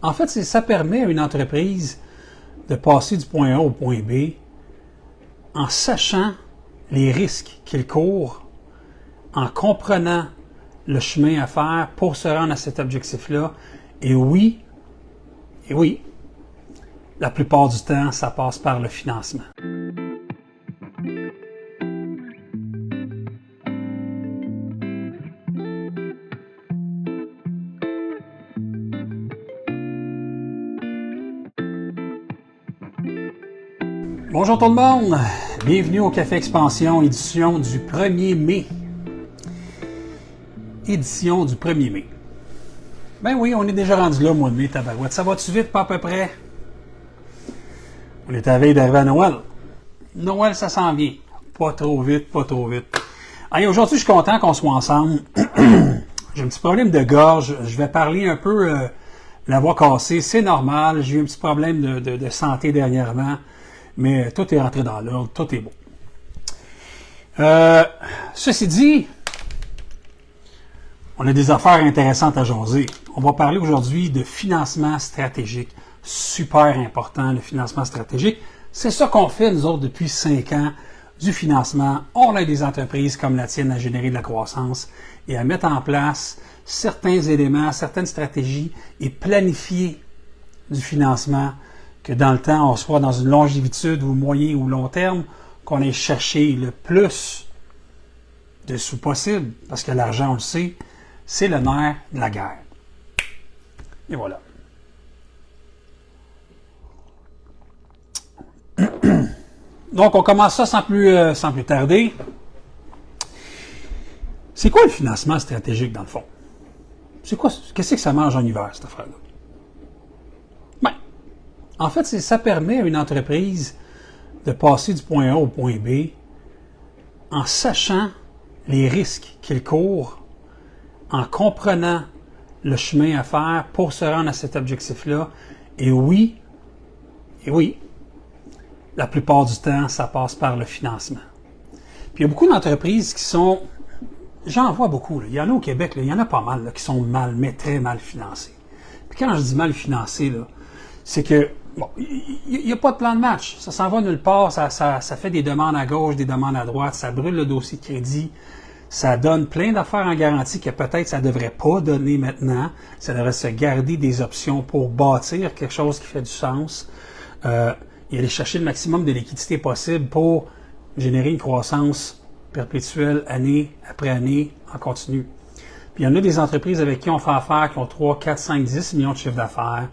En fait, ça permet à une entreprise de passer du point A au point B en sachant les risques qu'il court, en comprenant le chemin à faire pour se rendre à cet objectif-là. Et oui, la plupart du temps, ça passe par le financement. Bonjour tout le monde, bienvenue au Café Expansion, édition du 1er mai. Édition du 1er mai. Ben oui, on est déjà rendu là au mois de mai, tabarouette. Ça va-tu vite, pas à peu près? On est à la veille d'arriver à Noël. Noël, ça s'en vient. Pas trop vite, pas trop vite. Allez, aujourd'hui, je suis content qu'on soit ensemble. J'ai un petit problème de gorge. Je vais parler un peu la voix cassée. C'est normal. J'ai eu un petit problème de santé dernièrement. Mais tout est rentré dans l'ordre. Tout est beau. Ceci dit, on a des affaires intéressantes à jaser. On va parler aujourd'hui de financement stratégique. Super important, le financement stratégique. C'est ça qu'on fait, nous autres, depuis 5 ans, du financement. On aide des entreprises comme la tienne à générer de la croissance et à mettre en place certains éléments, certaines stratégies et planifier du financement que dans le temps, on soit dans une longévitude ou moyen ou long terme, qu'on ait cherché le plus de sous possible, parce que l'argent, on le sait, c'est le nerf de la guerre. Et voilà. Donc, on commence ça sans plus tarder. C'est quoi le financement stratégique, dans le fond? C'est quoi? Qu'est-ce que ça mange en hiver, cette affaire-là? Ben, en fait, ça permet à une entreprise de passer du point A au point B en sachant les risques qu'il court, en comprenant le chemin à faire pour se rendre à cet objectif-là. Et oui, la plupart du temps, ça passe par le financement. Puis il y a beaucoup d'entreprises qui sont, j'en vois beaucoup, là. Il y en a au Québec, là, il y en a pas mal là, qui sont mais très mal financés. Puis quand je dis mal financés, là, c'est que, bon, il n'y a pas de plan de match. Ça s'en va nulle part, ça fait des demandes à gauche, des demandes à droite, ça brûle le dossier de crédit. Ça donne plein d'affaires en garantie que peut-être ça ne devrait pas donner maintenant. Ça devrait se garder des options pour bâtir quelque chose qui fait du sens. Et aller chercher le maximum de liquidité possible pour générer une croissance perpétuelle année après année en continu. Puis il y en a des entreprises avec qui on fait affaire qui ont 3, 4, 5, 10 millions de chiffre d'affaires.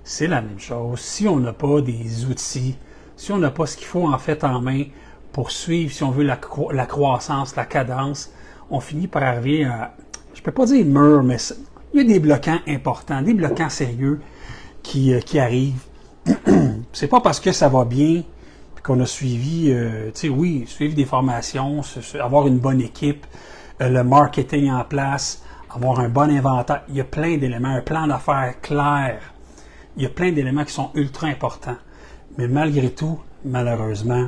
C'est la même chose. Si on n'a pas des outils, si on n'a pas ce qu'il faut en fait en main pour suivre, si on veut, la croissance, la cadence, on finit par arriver à, je peux pas dire mur, mais il y a des bloquants importants, des bloquants sérieux qui arrivent. C'est pas parce que ça va bien qu'on a suivi, suivre des formations, avoir une bonne équipe, le marketing en place, avoir un bon inventaire. Il y a plein d'éléments, un plan d'affaires clair. Il y a plein d'éléments qui sont ultra importants. Mais malgré tout, malheureusement,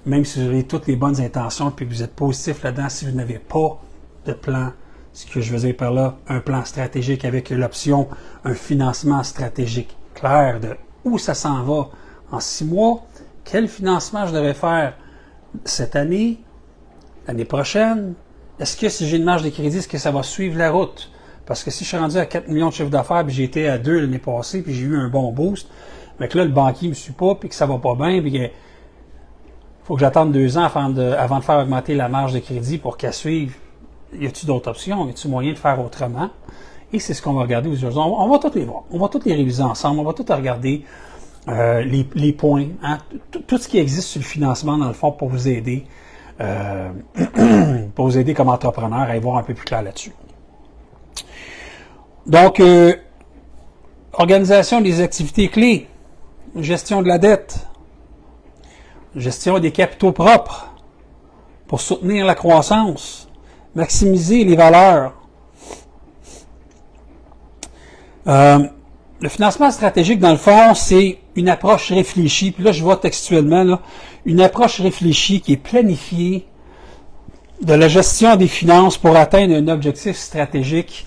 même si vous avez toutes les bonnes intentions et que vous êtes positif là-dedans, si vous n'avez pas de plan, ce que je veux dire par là, un plan stratégique avec l'option, un financement stratégique clair de où ça s'en va en 6 mois, quel financement je devrais faire cette année, l'année prochaine, est-ce que si j'ai une marge de crédit, est-ce que ça va suivre la route? Parce que si je suis rendu à 4 millions de chiffre d'affaires, puis j'ai été à 2 l'année passée, puis j'ai eu un bon boost, mais que là, le banquier ne me suit pas, puis que ça va pas bien, puis que faut que j'attende 2 ans avant de faire augmenter la marge de crédit pour qu'elle suive. Y a-t-il d'autres options? Y a-t-il moyen de faire autrement? Et c'est ce qu'on va regarder aujourd'hui. On va toutes les voir. On va toutes les réviser ensemble. On va toutes regarder les points, hein, tout ce qui existe sur le financement, dans le fond, pour vous aider comme entrepreneur à y voir un peu plus clair là-dessus. Donc, organisation des activités clés, gestion de la dette, gestion des capitaux propres pour soutenir la croissance, maximiser les valeurs. Le financement stratégique, dans le fond, c'est une approche réfléchie. Puis là, je vois textuellement, là, une approche réfléchie qui est planifiée de la gestion des finances pour atteindre un objectif stratégique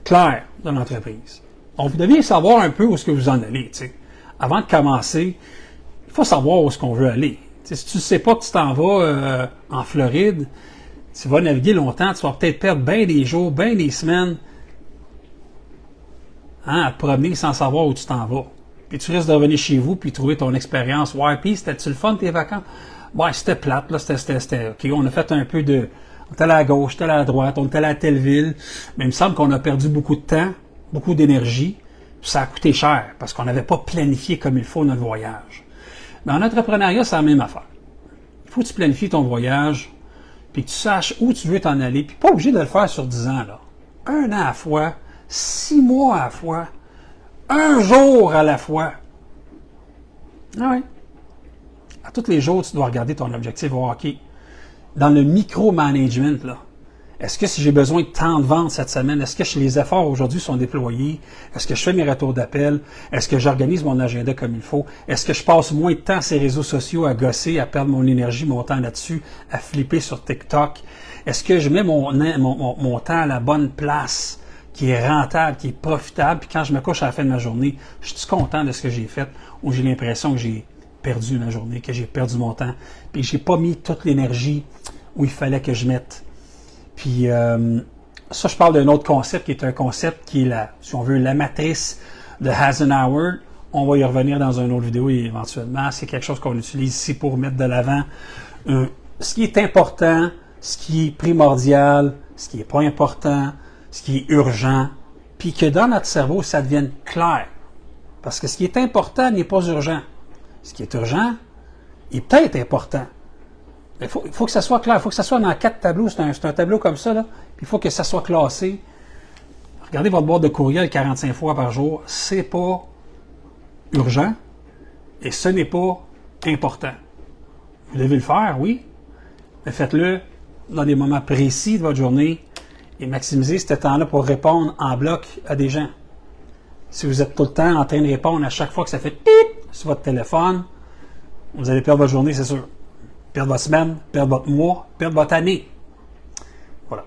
clair de l'entreprise. Donc, vous deviez savoir un peu où est-ce que vous en allez, tu sais. Avant de commencer, il faut savoir où est-ce qu'on veut aller. T'sais, si tu ne sais pas que tu t'en vas en Floride, tu vas naviguer longtemps, tu vas peut-être perdre bien des jours, bien des semaines à te promener sans savoir où tu t'en vas. Puis tu risques de revenir chez vous puis trouver ton expérience. Ouais, puis c'était-tu le fun tes vacances? Ouais, c'était plate, là, c'était, OK, on a fait un peu de... On était allé à gauche, on était allé à droite, on était allé à telle ville, mais il me semble qu'on a perdu beaucoup de temps, beaucoup d'énergie, puis ça a coûté cher, parce qu'on n'avait pas planifié comme il faut notre voyage. Mais en entrepreneuriat, c'est la même affaire. Il faut que tu planifies ton voyage, puis que tu saches où tu veux t'en aller, puis pas obligé de le faire sur 10 ans, là. 1 an à la fois, 6 mois à la fois, 1 jour à la fois. Ah oui. À tous les jours, tu dois regarder ton objectif, voir, OK, dans le micro-management, là, est-ce que si j'ai besoin de tant de ventes cette semaine, est-ce que les efforts aujourd'hui sont déployés? Est-ce que je fais mes retours d'appel? Est-ce que j'organise mon agenda comme il faut? Est-ce que je passe moins de temps sur les réseaux sociaux à gosser, à perdre mon énergie, mon temps là-dessus, à flipper sur TikTok? Est-ce que je mets mon temps à la bonne place, qui est rentable, qui est profitable, puis quand je me couche à la fin de ma journée, je suis content de ce que j'ai fait, ou j'ai l'impression que j'ai perdu ma journée, que j'ai perdu mon temps, puis j'ai pas mis toute l'énergie où il fallait que je mette. Puis ça, je parle d'un autre concept qui est un concept qui est si on veut, la matrice de Eisenhower. On va y revenir dans une autre vidéo éventuellement. C'est quelque chose qu'on utilise ici pour mettre de l'avant ce qui est important, ce qui est primordial, ce qui est pas important, ce qui est urgent, puis que dans notre cerveau, ça devienne clair. Parce que ce qui est important n'est pas urgent. Ce qui est urgent est peut-être important. Il faut que ça soit clair. Il faut que ça soit dans 4 tableaux. C'est un tableau comme ça, là. Puis il faut que ça soit classé. Regardez votre boîte de courriel 45 fois par jour. C'est pas urgent et ce n'est pas important. Vous devez le faire, oui. Mais faites-le dans des moments précis de votre journée et maximisez ce temps-là pour répondre en bloc à des gens. Si vous êtes tout le temps en train de répondre à chaque fois que ça fait pip sur votre téléphone, vous allez perdre votre journée, c'est sûr. Perdre votre semaine, perdre votre mois, perdre votre année. Voilà.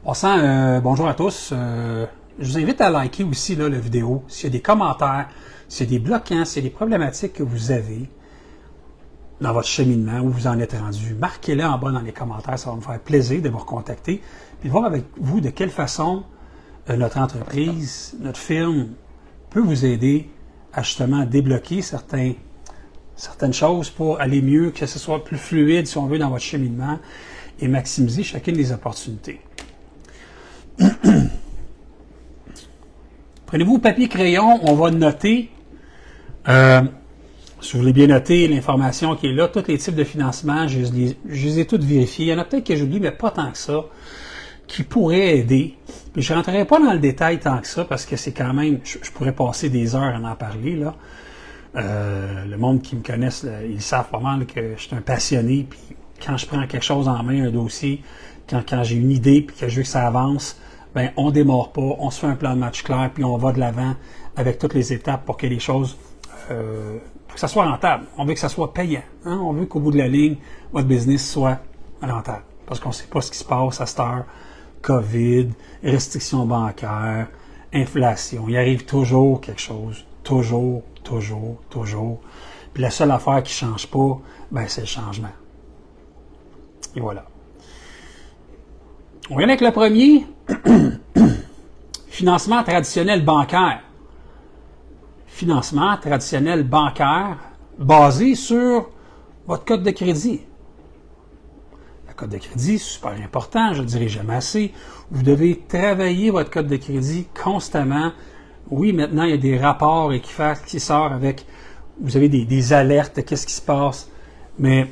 Passant, bonjour à tous. Je vous invite à liker aussi là, la vidéo. S'il y a des commentaires, s'il y a des bloquants, s'il y a des problématiques que vous avez dans votre cheminement, où vous en êtes rendu, marquez-les en bas dans les commentaires. Ça va me faire plaisir de vous recontacter. Puis voir avec vous de quelle façon notre entreprise, notre firme peut vous aider à justement débloquer certaines choses pour aller mieux, que ce soit plus fluide, si on veut, dans votre cheminement et maximiser chacune des opportunités. Prenez-vous papier crayon, on va noter, si vous voulez bien noter l'information qui est là, tous les types de financement, je les ai toutes vérifiés. Il y en a peut-être que j'oublie, mais pas tant que ça, qui pourraient aider. Puis je ne rentrerai pas dans le détail tant que ça, parce que c'est quand même, je pourrais passer des heures à en parler, là. Le monde qui me connaisse, là, ils savent pas mal que je suis un passionné, puis quand je prends quelque chose en main, un dossier, quand j'ai une idée, puis que je veux que ça avance, ben on démarre pas, on se fait un plan de match clair, puis on va de l'avant avec toutes les étapes pour que les choses, pour que ça soit rentable. On veut que ça soit payant. Hein? On veut qu'au bout de la ligne, votre business soit rentable. Parce qu'on ne sait pas ce qui se passe à cette heure. COVID, restrictions bancaires, inflation. Il arrive toujours quelque chose. Toujours. Puis la seule affaire qui ne change pas, ben c'est le changement. Et voilà. On vient avec le premier. Financement traditionnel bancaire. Financement traditionnel bancaire basé sur votre code de crédit. Le code de crédit, c'est super important, je ne le dirai jamais assez. Vous devez travailler votre code de crédit constamment. Oui, maintenant, il y a des rapports qui sortent avec, vous avez des alertes, qu'est-ce qui se passe. Mais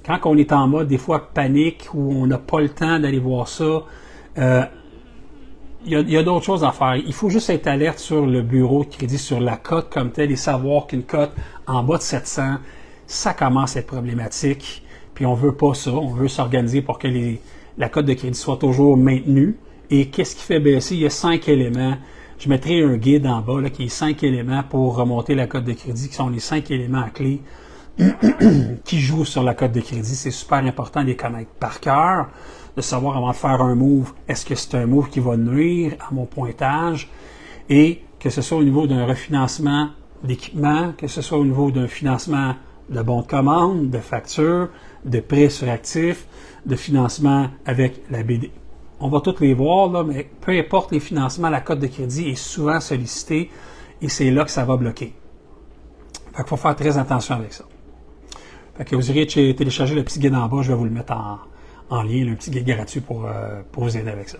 quand on est en mode, des fois, panique, où on n'a pas le temps d'aller voir ça, il y a d'autres choses à faire. Il faut juste être alerte sur le bureau de crédit, sur la cote comme telle, et savoir qu'une cote en bas de 700, ça commence à être problématique. Puis on veut pas ça. On veut s'organiser pour que la cote de crédit soit toujours maintenue. Et qu'est-ce qui fait baisser? Il y a 5 éléments. Je mettrai un guide en bas là, qui est 5 éléments pour remonter la cote de crédit, qui sont les 5 éléments clés qui jouent sur la cote de crédit. C'est super important de les connaître par cœur. de savoir avant de faire un move, est-ce que c'est un move qui va nuire à mon pointage, et que ce soit au niveau d'un refinancement d'équipement, que ce soit au niveau d'un financement de bons de commande, de factures, de prêts sur actifs, de financement avec la BD. On va tous les voir, là, mais peu importe les financements, la cote de crédit est souvent sollicitée et c'est là que ça va bloquer. Fait qu'il faut faire très attention avec ça. Fait que vous irez télécharger le petit guide en bas, je vais vous le mettre en lien, le petit guide gratuit pour vous aider avec ça.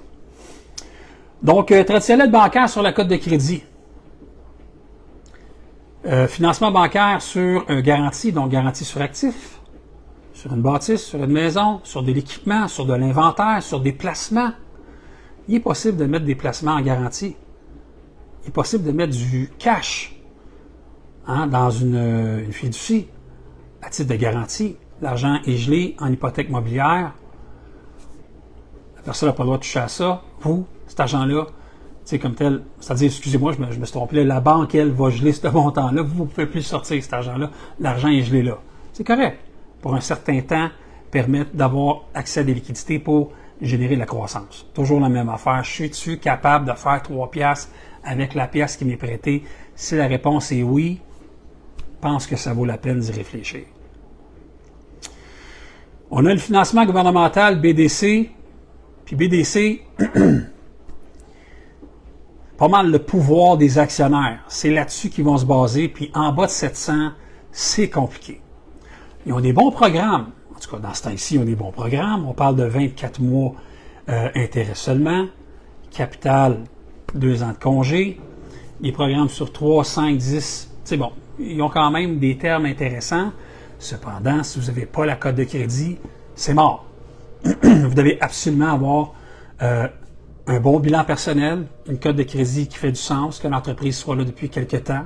Donc, traditionnel bancaire sur la cote de crédit. Financement bancaire sur garantie, donc garantie sur actifs, sur une bâtisse, sur une maison, sur de l'équipement, sur de l'inventaire, sur des placements. Il est possible de mettre des placements en garantie. Il est possible de mettre du cash dans une fiducie à titre de garantie. L'argent est gelé en hypothèque mobilière. La personne n'a pas le droit de toucher à ça. Vous, cet argent-là, c'est comme tel, c'est-à-dire, excusez-moi, je me suis trompé, la banque, elle, va geler ce montant-là. Vous ne pouvez plus sortir cet argent-là. L'argent est gelé là. C'est correct. Pour un certain temps, permettre d'avoir accès à des liquidités pour générer de la croissance. Toujours la même affaire. Je suis-tu capable de faire 3 piastres avec la pièce qui m'est prêtée? Si la réponse est oui, pense que ça vaut la peine d'y réfléchir. On a le financement gouvernemental BDC. Puis BDC, pas mal le pouvoir des actionnaires. C'est là-dessus qu'ils vont se baser. Puis en bas de 700, c'est compliqué. Ils ont des bons programmes. En tout cas, dans ce temps-ci, ils ont des bons programmes. On parle de 24 mois intérêt seulement. Capital, 2 ans de congé. Les programmes sur 3, 5, 10. C'est bon. Ils ont quand même des termes intéressants. Cependant, si vous n'avez pas la cote de crédit, c'est mort. Vous devez absolument avoir un bon bilan personnel, une cote de crédit qui fait du sens, que l'entreprise soit là depuis quelque temps.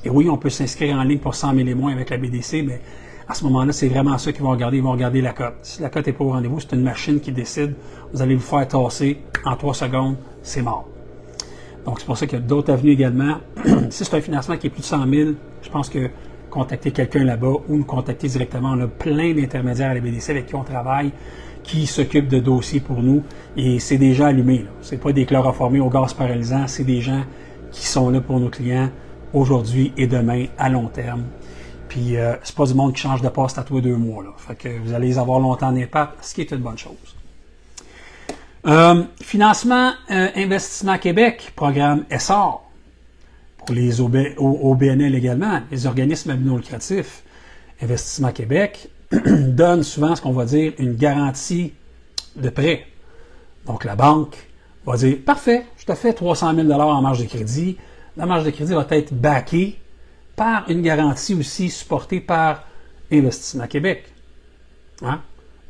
Et oui, on peut s'inscrire en ligne pour 100 000 et moins avec la BDC, mais à ce moment-là, c'est vraiment ça qu'ils vont regarder. Ils vont regarder la cote. Si la cote n'est pas au rendez-vous, c'est une machine qui décide. Vous allez vous faire tasser en 3 secondes, c'est mort. Donc, c'est pour ça qu'il y a d'autres avenues également. Si c'est un financement qui est plus de 100 000, je pense que contacter quelqu'un là-bas ou nous contacter directement. On a plein d'intermédiaires à la BDC avec qui on travaille, qui s'occupent de dossiers pour nous. Et c'est des gens allumés. Ce n'est pas des chloroformés au gaz paralysant. C'est des gens qui sont là pour nos clients aujourd'hui et demain à long terme. Puis, c'est pas du monde qui change de poste à tous les 2 mois. Là. Fait que vous allez les avoir longtemps d'impact, ce qui est une bonne chose. Financement Investissement Québec, programme ESSOR, pour les OBNL également, les organismes à but non lucratif. Investissement Québec donne souvent ce qu'on va dire une garantie de prêt. Donc la banque va dire « Parfait, je te fais 300 000 en marge de crédit. » La marge de crédit va être backée par une garantie aussi supportée par Investissement Québec,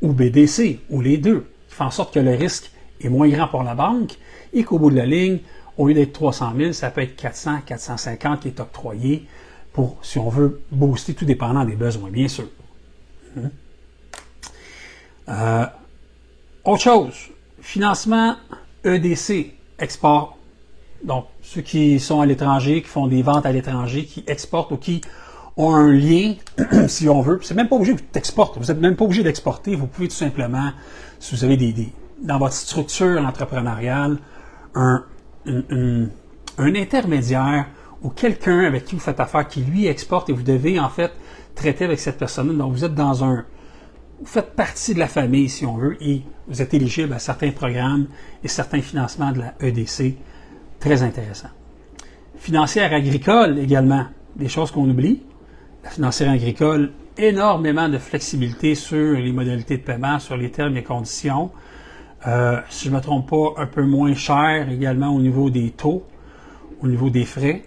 ou BDC, ou les deux, qui fait en sorte que le risque est moins grand pour la banque et qu'au bout de la ligne, au lieu d'être 300 000, ça peut être 400, 450 qui est octroyé pour, si on veut, booster, tout dépendant des besoins, bien sûr. Autre chose, financement EDC, export. Donc, ceux qui sont à l'étranger, qui font des ventes à l'étranger, qui exportent ou qui ont un lien, si on veut. C'est même pas obligé d'exporter. Vous n'êtes même pas obligé d'exporter. Vous pouvez tout simplement, si vous avez dans votre structure entrepreneuriale, un intermédiaire ou quelqu'un avec qui vous faites affaire qui lui exporte et vous devez en fait traiter avec cette personne-là. Donc, vous êtes vous faites partie de la famille, si on veut, et vous êtes éligible à certains programmes et certains financements de la EDC. Très intéressant. Financière agricole également, des choses qu'on oublie. La financière agricole, énormément de flexibilité sur les modalités de paiement, sur les termes et conditions. Si je ne me trompe pas, un peu moins cher également au niveau des taux, au niveau des frais.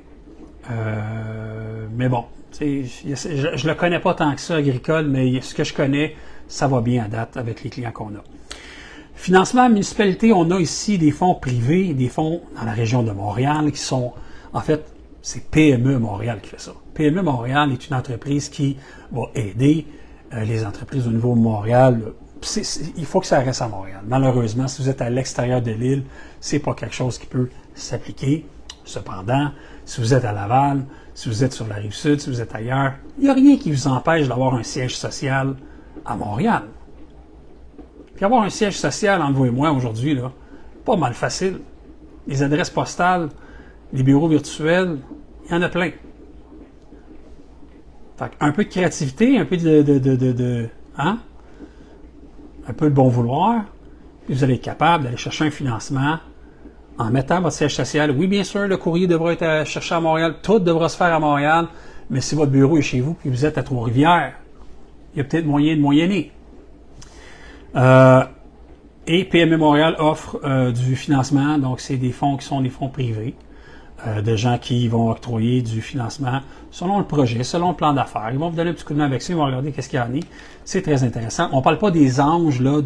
Mais bon, je ne le connais pas tant que ça, agricole, mais ce que je connais, ça va bien à date avec les clients qu'on a. Financement municipalité, on a ici des fonds privés, des fonds dans la région de Montréal qui sont, en fait, c'est PME Montréal qui fait ça. PME Montréal est une entreprise qui va aider les entreprises au niveau de Montréal. Il faut que ça reste à Montréal. Malheureusement, si vous êtes à l'extérieur de l'île, c'est pas quelque chose qui peut s'appliquer. Cependant, si vous êtes à Laval, si vous êtes sur la Rive-Sud, si vous êtes ailleurs, il n'y a rien qui vous empêche d'avoir un siège social à Montréal. Puis avoir un siège social entre vous et moi aujourd'hui, là, pas mal facile. Les adresses postales, les bureaux virtuels, il y en a plein. Fait un peu de créativité, un peu hein? Un peu de bon vouloir, puis vous allez être capable d'aller chercher un financement en mettant votre siège social. Oui, bien sûr, le courrier devra être cherché à Montréal, tout devra se faire à Montréal, mais si votre bureau est chez vous puis vous êtes à Trois-Rivières, il y a peut-être moyen de moyenner. Et PME Montréal offre du financement, donc c'est des fonds qui sont des fonds privés, de gens qui vont octroyer du financement selon le projet, selon le plan d'affaires. Ils vont vous donner un petit coup de main avec ça, ils vont regarder qu'est-ce qu'il y en a. C'est très intéressant. On ne parle pas des anges là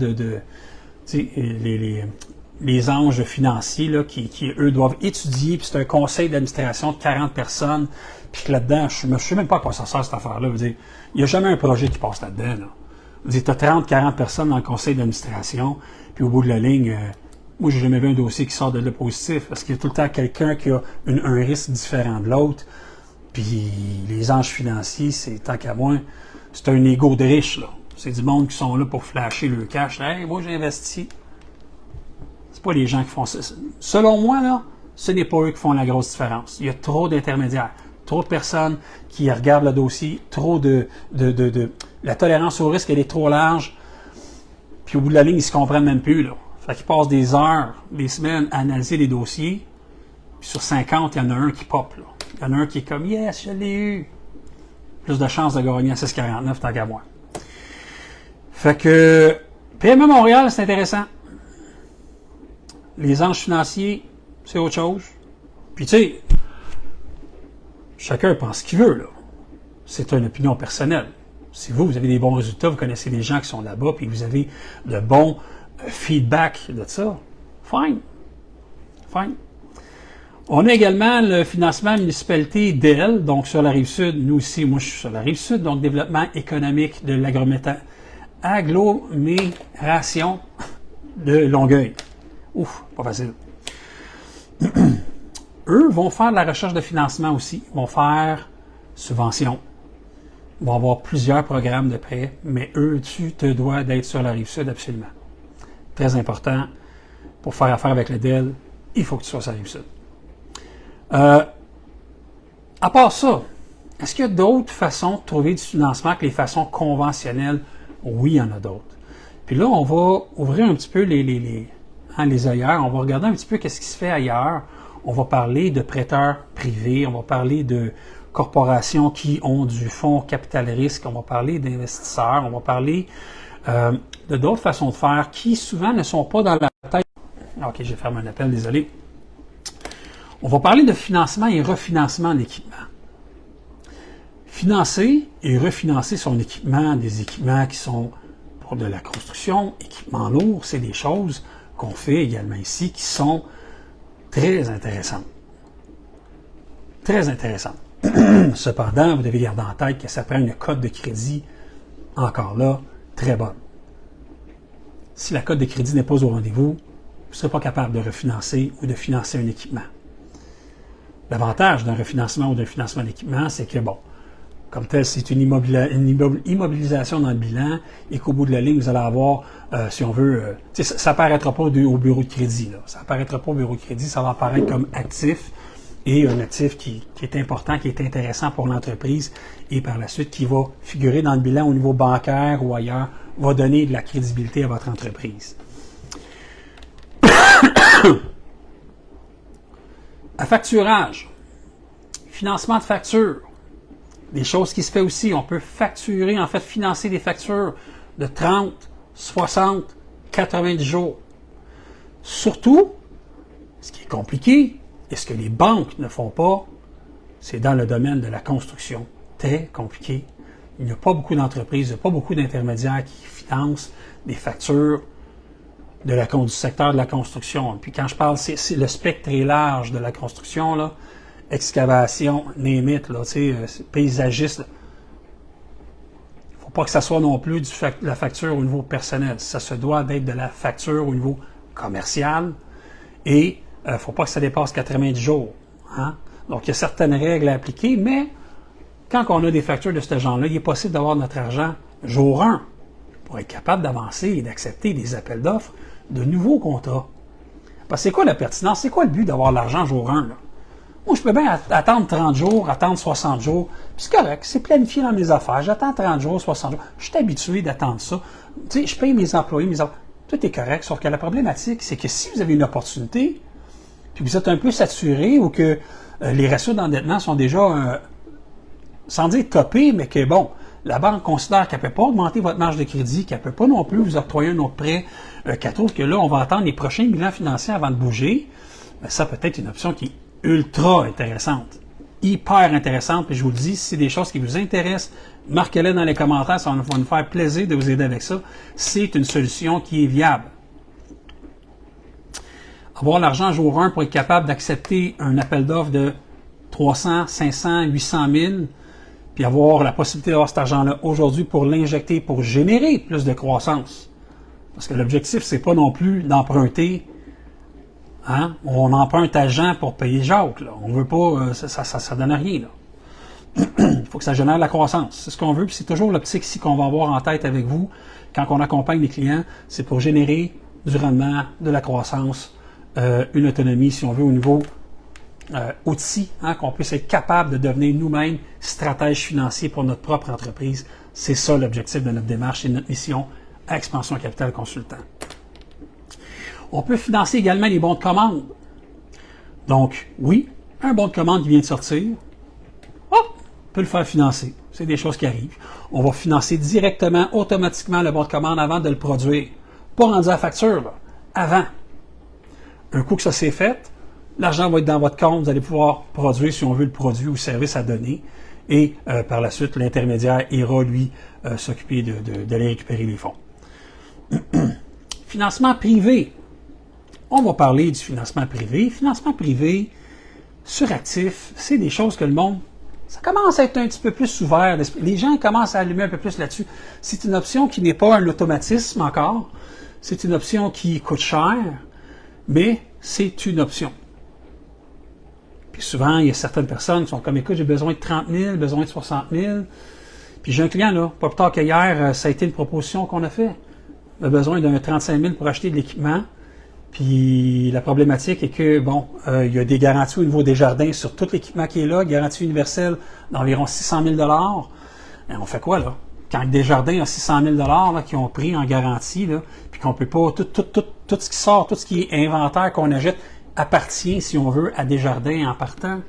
les anges financiers là, qui eux doivent étudier, puis c'est un conseil d'administration de 40 personnes, puis que là-dedans, je ne sais même pas à quoi ça sert cette affaire-là. Il n'y a jamais un projet qui passe là-dedans. Là. Tu as 30-40 personnes dans le conseil d'administration, puis au bout de la ligne, moi, j'ai jamais vu un dossier qui sort de là positif, parce qu'il y a tout le temps quelqu'un qui a un risque différent de l'autre. Puis les anges financiers, c'est tant qu'à moi, c'est un ego de riche, là. C'est du monde qui sont là pour flasher le cash. Hey, moi, j'ai investi. C'est pas les gens qui font ça. Selon moi, là, ce n'est pas eux qui font la grosse différence. Il y a trop d'intermédiaires, trop de personnes qui regardent le dossier, trop de la tolérance au risque, elle est trop large. Puis au bout de la ligne, ils se comprennent même plus, là. Fait qu'ils passent des heures, des semaines à analyser les dossiers. Puis sur 50, il y en a un qui pop, là. Il y en a un qui est comme « Yes, je l'ai eu! » Plus de chances de gagner à 6,49 tant qu'à moi. Fait que PME Montréal, c'est intéressant. Les anges financiers, c'est autre chose. Puis tu sais, chacun pense ce qu'il veut, là. C'est une opinion personnelle. Si vous avez des bons résultats, vous connaissez des gens qui sont là-bas, puis vous avez de bons feedback de ça, fine. Fine. On a également le financement municipalité d'EL, donc sur la Rive-Sud. Nous aussi, moi je suis sur la Rive-Sud, donc développement économique de l'agglomération de Longueuil. Ouf, pas facile. Eux vont faire de la recherche de financement aussi. Ils vont faire subventions. Ils vont avoir plusieurs programmes de prêts, mais eux, tu te dois d'être sur la Rive-Sud absolument. Très important. Pour faire affaire avec le DEL, il faut que tu sois sur la Rive-Sud. À part ça, est-ce qu'il y a d'autres façons de trouver du financement que les façons conventionnelles? Oui, il y en a d'autres. Puis là, on va ouvrir un petit peu les œillères. On va regarder un petit peu qu'est-ce qui se fait ailleurs. On va parler de prêteurs privés. On va parler de corporations qui ont du fonds capital risque. On va parler d'investisseurs. On va parler de d'autres façons de faire qui souvent ne sont pas dans la tête. OK, j'ai fermé un appel, désolé. On va parler de financement et refinancement d'équipements. Financer et refinancer son équipement, des équipements qui sont pour de la construction, équipements lourds, c'est des choses qu'on fait également ici qui sont très intéressantes. Très intéressantes. Cependant, vous devez garder en tête que ça prend une cote de crédit, encore là, très bonne. Si la cote de crédit n'est pas au rendez-vous, vous ne serez pas capable de refinancer ou de financer un équipement. L'avantage d'un refinancement ou d'un financement d'équipement, c'est que, bon, comme tel, c'est une immobilisation dans le bilan et qu'au bout de la ligne, vous allez avoir, si on veut, ça apparaîtra pas au bureau de crédit. Là. Ça apparaîtra pas au bureau de crédit, ça va apparaître comme actif et un actif qui est important, qui est intéressant pour l'entreprise et par la suite qui va figurer dans le bilan au niveau bancaire ou ailleurs, va donner de la crédibilité à votre entreprise. À facturage, financement de facture, des choses qui se fait aussi, on peut facturer, en fait, financer des factures de 30, 60, 90 jours. Surtout, ce qui est compliqué, et ce que les banques ne font pas, c'est dans le domaine de la construction. Très compliqué. Il n'y a pas beaucoup d'entreprises, il n'y a pas beaucoup d'intermédiaires qui financent des factures du secteur de la construction. Puis quand je parle, c'est le spectre est large de la construction, là, excavation, némite, là, paysagiste. Il ne faut pas que ça soit non plus de la facture au niveau personnel. Ça se doit d'être de la facture au niveau commercial et il ne faut pas que ça dépasse 90 jours. Hein? Donc, il y a certaines règles à appliquer, mais quand on a des factures de ce genre-là, il est possible d'avoir notre argent jour 1. pour être capable d'avancer et d'accepter des appels d'offres de nouveaux contrats. Parce que c'est quoi la pertinence? C'est quoi le but d'avoir l'argent jour 1, là? Moi, je peux bien attendre 30 jours, attendre 60 jours. Puis c'est correct, c'est planifié dans mes affaires. J'attends 30 jours, 60 jours. Je suis habitué d'attendre ça. Tu sais, je paye mes employés, tout est correct. Sauf que la problématique, c'est que si vous avez une opportunité, puis vous êtes un peu saturé ou que les ratios d'endettement sont déjà, sans dire topés, mais que, bon, la banque considère qu'elle ne peut pas augmenter votre marge de crédit, qu'elle ne peut pas non plus vous octroyer un autre prêt, qu'elle trouve que là, on va attendre les prochains bilans financiers avant de bouger, bien, ça peut être une option qui est ultra intéressante, hyper intéressante, puis je vous le dis, si c'est des choses qui vous intéressent, marquez-les dans les commentaires, ça va nous faire plaisir de vous aider avec ça. C'est une solution qui est viable. Avoir l'argent jour 1 pour être capable d'accepter un appel d'offres de 300, 500, 800 000, puis avoir la possibilité d'avoir cet argent-là aujourd'hui pour l'injecter, pour générer plus de croissance. Parce que l'objectif, c'est pas non plus d'emprunter. Hein? On emprunte à Jean pour payer Jacques. Là. On veut pas, ça donne rien. Là. Il faut que ça génère la croissance. C'est ce qu'on veut, puis c'est toujours l'optique ici qu'on va avoir en tête avec vous quand on accompagne les clients. C'est pour générer du rendement, de la croissance, une autonomie, si on veut, au niveau outils, hein, qu'on puisse être capable de devenir nous-mêmes stratèges financiers pour notre propre entreprise. C'est ça l'objectif de notre démarche et de notre mission à Expansion Capital Consultant. On peut financer également les bons de commande. Donc, oui, un bon de commande qui vient de sortir, on peut le faire financer. C'est des choses qui arrivent. On va financer directement, automatiquement le bon de commande avant de le produire. Pas rendu à la facture, là, avant. Un coup que ça s'est fait, l'argent va être dans votre compte, vous allez pouvoir produire, si on veut, le produit ou le service à donner. Et par la suite, l'intermédiaire ira, lui, s'occuper d'aller récupérer les fonds. Financement privé. On va parler du financement privé. Financement privé sur actif, c'est des choses que le monde, ça commence à être un petit peu plus ouvert. Les gens commencent à allumer un peu plus là-dessus. C'est une option qui n'est pas un automatisme encore. C'est une option qui coûte cher, mais c'est une option. Puis souvent, il y a certaines personnes qui sont comme, écoute, j'ai besoin de 30 000, besoin de 60 000. Puis j'ai un client, là, pas plus tard qu'hier, ça a été une proposition qu'on a fait. Il a besoin d'un 35 000 pour acheter de l'équipement. Puis la problématique est que, bon, il y a des garanties au niveau des jardins sur tout l'équipement qui est là, garantie universelle d'environ 600 000 $. Et on fait quoi, là? Quand Desjardins a 600 000 $ qui ont pris en garantie, là, puis qu'on peut pas, tout ce qui sort, tout ce qui est inventaire qu'on achète appartient, si on veut, à Desjardins en partant,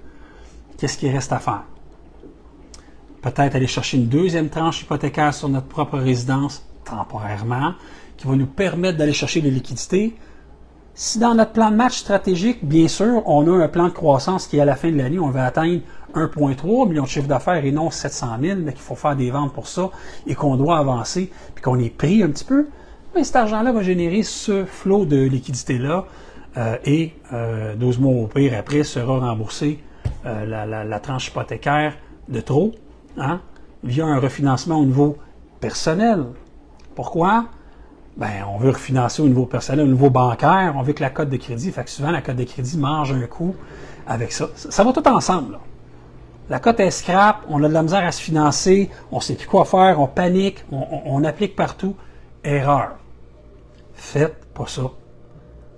qu'est-ce qu'il reste à faire? Peut-être aller chercher une deuxième tranche hypothécaire sur notre propre résidence, temporairement, qui va nous permettre d'aller chercher les liquidités. Si dans notre plan de match stratégique, bien sûr, on a un plan de croissance qui, à la fin de l'année, on va atteindre 1,3 million de chiffre d'affaires et non 700 000, mais qu'il faut faire des ventes pour ça et qu'on doit avancer, puis qu'on est pris un petit peu, mais cet argent-là va générer ce flot de liquidités-là et 12 mois au pire après sera remboursé la tranche hypothécaire de trop, hein, via un refinancement au niveau personnel. Pourquoi? Ben, on veut refinancer au niveau personnel, au niveau bancaire, on veut que la cote de crédit, fait que souvent la cote de crédit mange un coup avec ça. Ça va tout ensemble, là. La cote est scrap, on a de la misère à se financer, on sait plus quoi faire, on panique, on applique partout. Erreur. Faites pas ça.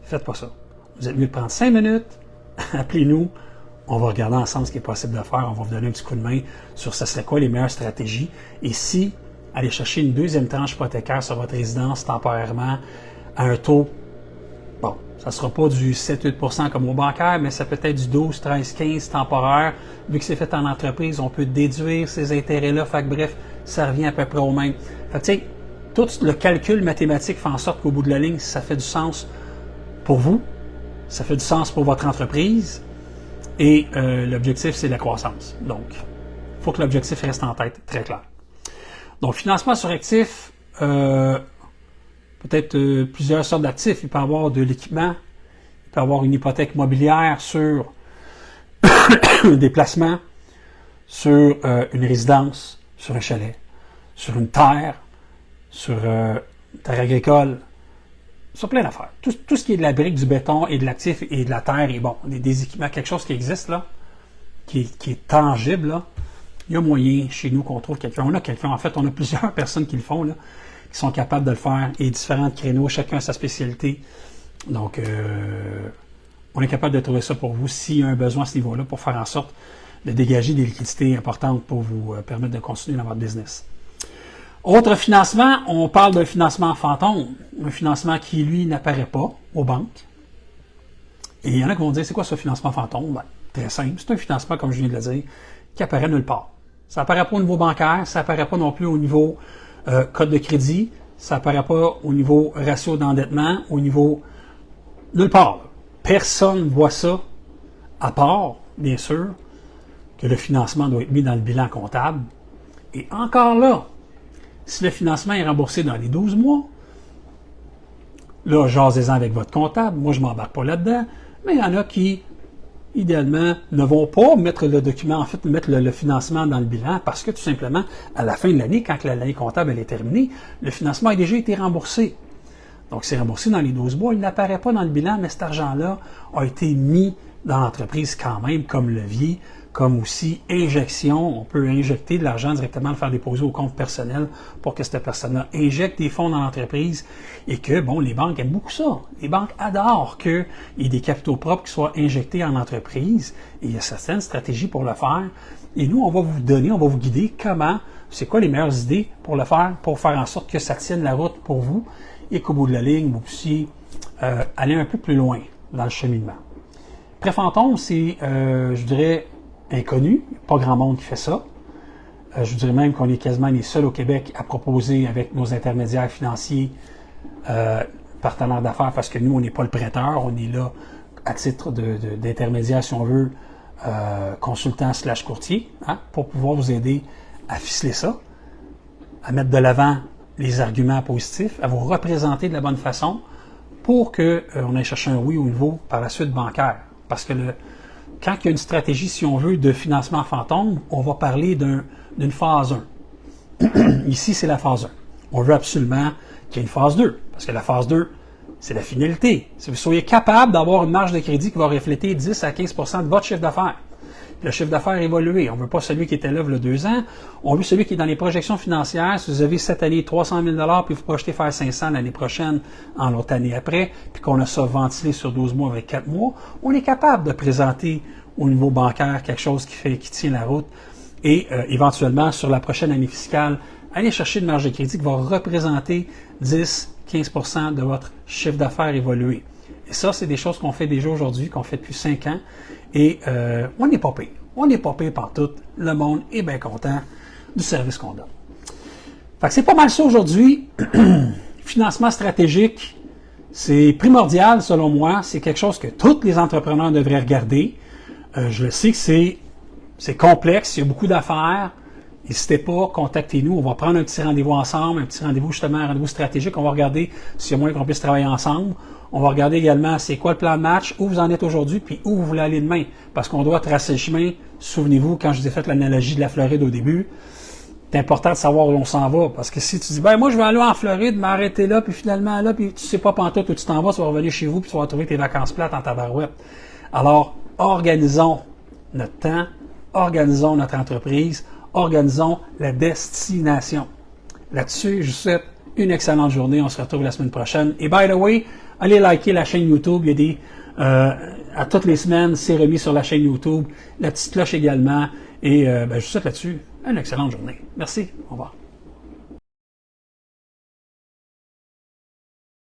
Faites pas ça. Vous êtes mieux de prendre 5 minutes, appelez-nous, on va regarder ensemble ce qui est possible de faire, on va vous donner un petit coup de main sur ce serait quoi les meilleures stratégies. Et si aller chercher une deuxième tranche hypothécaire sur votre résidence temporairement à un taux, bon, ça ne sera pas du 7-8% comme au bancaire, mais ça peut être du 12, 13, 15 temporaire. Vu que c'est fait en entreprise, on peut déduire ces intérêts-là. Fait que bref, ça revient à peu près au même. Fait que tu sais, tout le calcul mathématique fait en sorte qu'au bout de la ligne, ça fait du sens pour vous, ça fait du sens pour votre entreprise, et l'objectif, c'est la croissance. Donc, il faut que l'objectif reste en tête, très clair. Donc, financement sur actif, peut-être plusieurs sortes d'actifs. Il peut y avoir de l'équipement, il peut y avoir une hypothèque immobilière sur des placements, sur une résidence, sur un chalet, sur une terre, sur une terre agricole, sur plein d'affaires. Tout ce qui est de la brique, du béton et de l'actif et de la terre, et bon, des équipements, quelque chose qui existe là, qui est tangible là. Il y a moyen chez nous qu'on trouve quelqu'un. On a quelqu'un, en fait, on a plusieurs personnes qui le font, là. qui sont capables de le faire et différents créneaux, chacun a sa spécialité. Donc, on est capable de trouver ça pour vous s'il y a un besoin à ce niveau-là pour faire en sorte de dégager des liquidités importantes pour vous permettre de continuer dans votre business. Autre financement, on parle d'un financement fantôme, un financement qui, lui, n'apparaît pas aux banques. Et il y en a qui vont dire, c'est quoi ce financement fantôme? Ben, très simple, c'est un financement, comme je viens de le dire, qui apparaît nulle part. Ça apparaît pas au niveau bancaire, ça apparaît pas non plus au niveau code de crédit, ça apparaît pas au niveau ratio d'endettement, au niveau nulle part. Personne ne voit ça, à part, bien sûr, que le financement doit être mis dans le bilan comptable. Et encore là, si le financement est remboursé dans les 12 mois, là, jasez-en avec votre comptable. Moi, je ne m'embarque pas là-dedans. Mais il y en a qui, idéalement, ne vont pas mettre le document, en fait, mettre le financement dans le bilan parce que, tout simplement, à la fin de l'année, quand l'année comptable elle est terminée, le financement a déjà été remboursé. Donc, c'est remboursé dans les 12 mois. Il n'apparaît pas dans le bilan, mais cet argent-là a été mis dans l'entreprise quand même comme levier, comme aussi injection. On peut injecter de l'argent directement, le faire déposer au compte personnel pour que cette personne-là injecte des fonds dans l'entreprise et que, bon, les banques aiment beaucoup ça. Les banques adorent qu'il y ait des capitaux propres qui soient injectés en entreprise et il y a certaines stratégies pour le faire. Et nous, on va vous donner, on va vous guider comment, c'est quoi les meilleures idées pour le faire, pour faire en sorte que ça tienne la route pour vous et qu'au bout de la ligne, vous puissiez aller un peu plus loin dans le cheminement. Pré-fantôme, c'est, je dirais, inconnu. Pas grand monde qui fait ça. Je dirais même qu'on est quasiment les seuls au Québec à proposer avec nos intermédiaires financiers, partenaires d'affaires, parce que nous, on n'est pas le prêteur, on est là à titre d'intermédiaire, si on veut, consultant / courtier, hein, pour pouvoir vous aider à ficeler ça, à mettre de l'avant les arguments positifs, à vous représenter de la bonne façon pour qu'on aille chercher un oui au niveau, par la suite, bancaire. Parce que quand il y a une stratégie, si on veut, de financement fantôme, on va parler d'une phase 1. Ici, c'est la phase 1. On veut absolument qu'il y ait une phase 2. Parce que la phase 2, c'est la finalité. Si vous soyez capable d'avoir une marge de crédit qui va refléter 10 à 15 % de votre chiffre d'affaires. Le chiffre d'affaires évolué. On ne veut pas celui qui était là il y a 2 ans. On veut celui qui est dans les projections financières. Si vous avez cette année 300 000 $, puis vous projetez faire 500 l'année prochaine, en l'autre année après, puis qu'on a ça ventilé sur 12 mois avec 4 mois, on est capable de présenter au niveau bancaire quelque chose qui tient la route et éventuellement, sur la prochaine année fiscale, aller chercher une marge de crédit qui va représenter 10-15 % de votre chiffre d'affaires évolué. Et ça, c'est des choses qu'on fait déjà aujourd'hui, qu'on fait depuis 5 ans. Et on n'est pas payé. On n'est pas payé par tout. Le monde est bien content du service qu'on donne. Fait que c'est pas mal ça aujourd'hui. Financement stratégique, c'est primordial selon moi. C'est quelque chose que tous les entrepreneurs devraient regarder. Je le sais que c'est complexe, il y a beaucoup d'affaires. N'hésitez pas, contactez-nous. On va prendre un petit rendez-vous ensemble, un petit rendez-vous justement, un rendez-vous stratégique. On va regarder s'il y a moyen qu'on puisse travailler ensemble. On va regarder également c'est quoi le plan de match, où vous en êtes aujourd'hui, puis où vous voulez aller demain. Parce qu'on doit tracer le chemin. Souvenez-vous, quand je vous ai fait l'analogie de la Floride au début, c'est important de savoir où on s'en va. Parce que si tu dis, ben moi je vais aller en Floride, m'arrêter là, puis finalement là, puis tu sais pas pantoute où tu t'en vas, tu vas revenir chez vous, puis tu vas trouver tes vacances plates en tabarouette. Alors, organisons notre temps, organisons notre entreprise, organisons la destination. Là-dessus, je vous souhaite une excellente journée. On se retrouve la semaine prochaine. Et by the way, allez liker la chaîne YouTube. Il y a des à toutes les semaines, c'est remis sur la chaîne YouTube. La petite cloche également. Et je vous souhaite là-dessus une excellente journée. Merci. Au revoir.